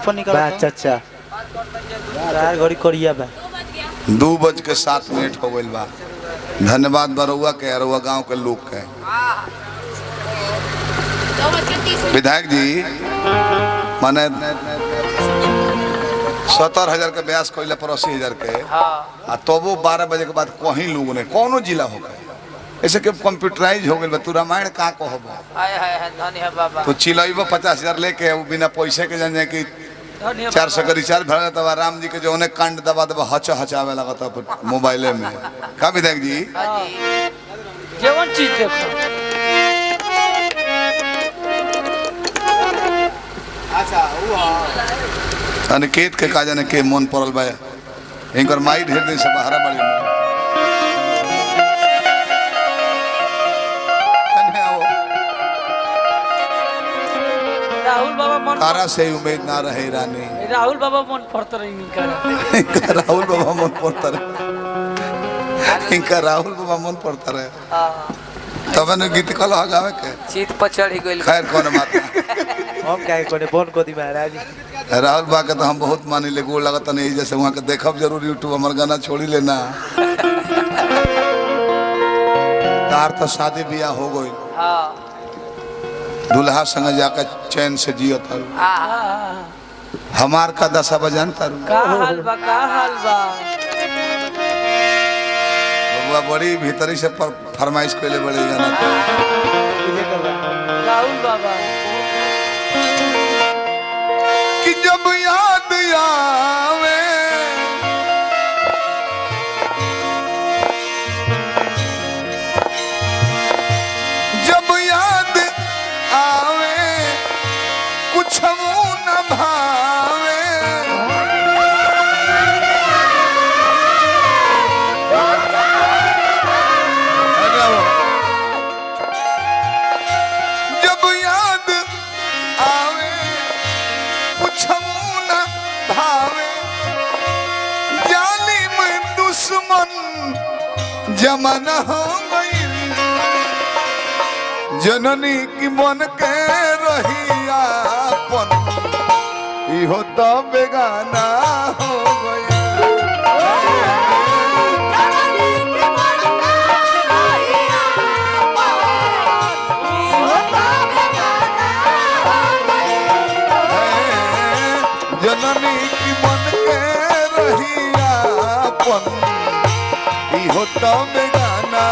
पर निकल चाचा यार घड़ी करिया बा 2:07 हो गइल बा। धन्यवाद बरुआ के अरुआ गांव के लोग के। विधायक जी माने 70,000 के ब्यास कोइला पर 80,000 के आ तबो 12 बजे के बाद कहीं लोग ने कोनो जिला हो गए ऐसे के कंप्यूटराइज हो गइल बा। तू रामायण का कहबो धन्य है बाबा। तो चिलइबो 50,000 लेके बिना पैसे के जाने की 400 का रिचार्ज भरा तब राम जी के जो अनेक कांड दबा दबा हचावे लगा था मोबाइले में। का विधायक जी जीवन चीज देखो अनिकेत के का जाने के मन पड़ल बा इनकर माई ढेर दिन से बाहर बड़ी राहुल बाबा मन तारा से उम्मीद ना रहे रानी। राहुल बाबा मन पड़ता रही इनका राहुल बाबा मन पड़ता रहे इनका राहुल बाबा मन पड़ता रहे तब ने गीत कल गावे के चित पर चढ़ी गइल। खैर कौन बात हम क्या कोने फोन को दी महाराज राहुल बा के तो हम बहुत मानी ले गोड़ लगता नहीं जैसे वहाँ के देखब जरूर यूट्यूब हमार गाना छोड़ी लेना। तार तो शादी बियाह हो गई दूल्हा संग जाकर चैन से जियो तारू हमार का दशा बजान तारू का हाल बा बबुआ बड़ी भीतरी से फरमाइश कैले बड़े गाना राहुल बाबा कि जब याद आवे जब याद आवे कुछ न भावे जब याद आवे कुछ न भावे जालिम दुश्मन जमाना हो गई जननी की मन के रहिया पन इहो तो बेगाना हो गई जननी की मन के रहिया पन इहो तो बेगाना